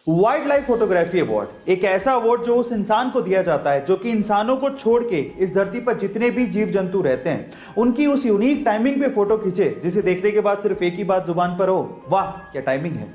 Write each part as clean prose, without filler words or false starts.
Wild life photography award एक ऐसा award जो उस इंसान को दिया जाता है जो कि इंसानों को छोड़ के इस धरती पर जितने भी जीव जंतु रहते हैं उनकी उस यूनिक टाइमिंग पे फोटो खींचे जिसे देखने के बाद सिर्फ एक ही बात जुबान पर हो, वाह क्या टाइमिंग है।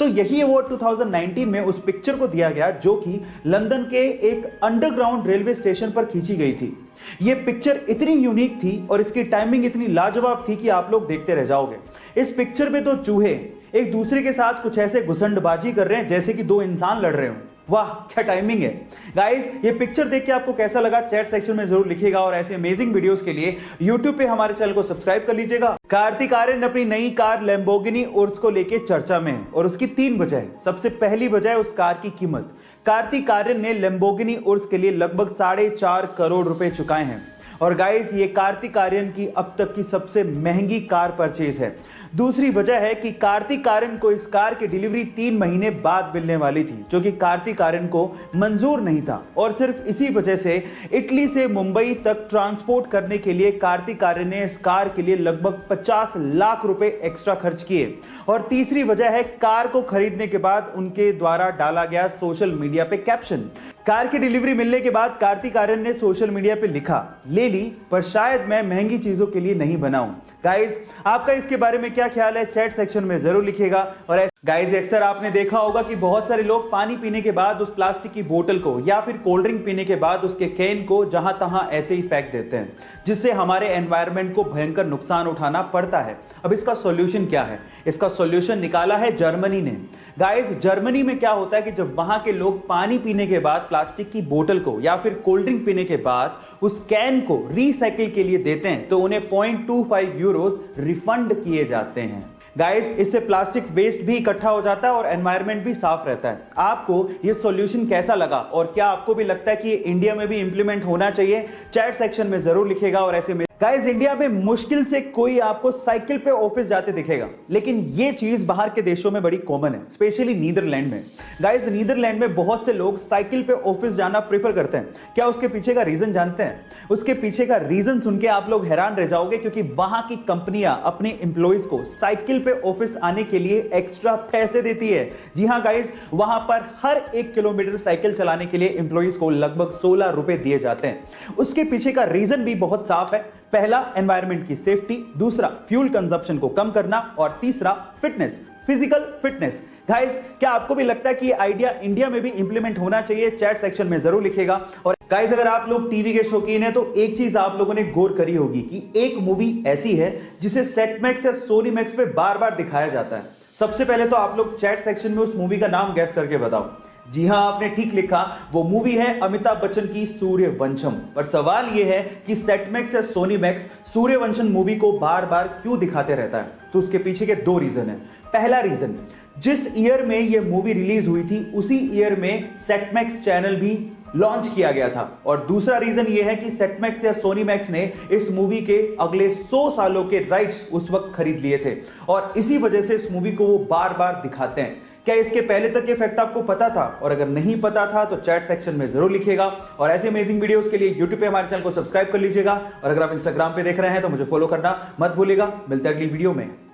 तो यही अवार्ड 2019 में उस पिक्चर को दिया गया जो कि लंदन के एक अंडरग्राउंड रेलवे स्टेशन पर खींची गई थी। यह पिक्चर इतनी यूनिक थी और इसकी टाइमिंग इतनी लाजवाब थी कि आप लोग देखते रह जाओगे। इस पिक्चर में तो चूहे एक दूसरे के साथ कुछ ऐसे घुसंडबाजी कर रहे हैं जैसे कि दो इंसान लड़ रहे हो। वाह क्या टाइमिंग है। गाइस ये पिक्चर देख के आपको कैसा लगा चैट सेक्शन में जरूर लिखिएगा और ऐसे अमेजिंग वीडियोस के लिए YouTube पे हमारे चैनल को सब्सक्राइब कर लीजिएगा। कार्तिक आर्यन अपनी नई कार लैम्बोर्गिनी उर्स को लेके चर्चा में है और उसकी 3 वजह है। सबसे पहली वजह है उस कार की कीमत। कार्तिक आर्यन ने लैम्बोर्गिनी उर्स के लिए लगभग 4.5 करोड़ रुपए चुकाए हैं और गाइस ये कार्तिक आर्यन की अब तक की सबसे महंगी कार परचेज है। दूसरी वजह है कि कार्तिक आर्यन को इस कार की डिलीवरी 3 महीने बाद मिलने वाली थी जो कि कार्तिक आर्यन को मंजूर नहीं था और सिर्फ इसी वजह से इटली से मुंबई तक ट्रांसपोर्ट करने के लिए कार्तिक आर्यन ने इस कार के लिए लगभग 50 लाख रुपए एक्स्ट्रा खर्च किए। और तीसरी वजह है कार को खरीदने के बाद उनके द्वारा डाला गया सोशल मीडिया पे कैप्शन। कार की डिलीवरी मिलने के बाद कार्तिक आर्यन ने सोशल मीडिया पे लिखा, ले ली पर शायद मैं महंगी चीजों के लिए नहीं बनाऊं। गाइस आपका इसके बारे में क्या ख्याल है चैट सेक्शन में जरूर लिखिएगा। और गाइस अक्सर आपने देखा होगा कि बहुत सारे लोग पानी पीने के बाद उस प्लास्टिक की बोतल को या फिर कोल्ड ड्रिंक पीने के बाद उसके कैन को जहां तहां ऐसे ही फेंक देते हैं जिससे हमारे एनवायरनमेंट को भयंकर नुकसान उठाना पड़ता है। अब इसका सॉल्यूशन क्या है? इसका सॉल्यूशन निकाला है जर्मनी ने। गाइस जर्मनी में क्या होता है कि जब वहां के लोग पानी पीने के बाद प्लास्टिक की बोतल को या फिर कोल्ड ड्रिंक पीने के बाद उस कैन को रिसाइकिल के लिए देते हैं तो उन्हें 0.25 यूरोज रिफंड किए जाते हैं। गाइस इससे प्लास्टिक वेस्ट भी इकट्ठा हो जाता है और एनवायरनमेंट भी साफ रहता है। आपको ये सॉल्यूशन कैसा लगा और क्या आपको भी लगता है कि ये इंडिया में भी इंप्लीमेंट होना चाहिए? चैट सेक्शन में जरूर लिखिएगा। और ऐसे में गाइस इंडिया में मुश्किल से कोई आपको साइकिल पे ऑफिस जाते दिखेगा लेकिन ये चीज बाहर के देशों में बड़ी कॉमन है, स्पेशली नीदरलैंड में। गाइस नीदरलैंड में बहुत से लोग साइकिल पे ऑफिस जाना प्रेफर करते हैं। क्या उसके पीछे का रीजन जानते हैं? उसके पीछे का रीजन सुन के आप लोग हैरान रह जाओगे क्योंकि वहां की कंपनियां अपने एम्प्लॉइज को साइकिल पे ऑफिस आने के लिए एक्स्ट्रा पैसे देती है। जी हां गाइस वहां पर हर 1 किलोमीटर साइकिल चलाने के लिए एम्प्लॉइज को लगभग 16 रुपए दिए जाते हैं। उसके पीछे का रीजन भी बहुत साफ है। पहला एनवायरनमेंट की सेफ्टी, दूसरा फ्यूल कंजप्शन को कम करना और तीसरा फिटनेस, फिजिकल फिटनेस। गाइस क्या आपको भी लगता है कि ये आइडिया इंडिया में भी इंप्लीमेंट होना चाहिए? चैट सेक्शन में जरूर लिखिएगा। और गाइस अगर आप लोग टीवी के शौकीन हैं तो एक चीज आप लोगों ने गौर करी होगी कि एक मूवी ऐसी है जिसे सेट मैक्स या सोनी मैक्स पे बार बार दिखाया जाता है। सबसे पहले तो आप लोग चैट सेक्शन में उस मूवी का नाम गैस करके बताओ। जी हां आपने ठीक लिखा, वो मूवी है अमिताभ बच्चन की सूर्यवंशम। पर सवाल यह है कि सेट मैक्स या सोनी मैक्स सूर्यवंशम मूवी को बार बार क्यों दिखाते रहता है? तो उसके पीछे के 2 रीजन है। पहला रीजन, जिस ईयर में यह मूवी रिलीज हुई थी उसी ईयर में सेट मैक्स चैनल भी लॉन्च किया गया था। और दूसरा रीजन यह है कि सेट मैक्स या सोनी मैक्स ने इस मूवी के अगले 100 सालों के राइट्स उस वक्त खरीद लिए थे और इसी वजह से इस मूवी को वो बार बार दिखाते हैं। क्या इसके पहले तक के फैक्ट आपको पता था? और अगर नहीं पता था तो चैट सेक्शन में जरूर लिखिएगा। और ऐसे अमेजिंग वीडियोस के लिए YouTube पे हमारे चैनल को सब्सक्राइब कर लीजिएगा और अगर आप Instagram पे देख रहे हैं तो मुझे फॉलो करना मत भूलिएगा। मिलते हैं अगली वीडियो में।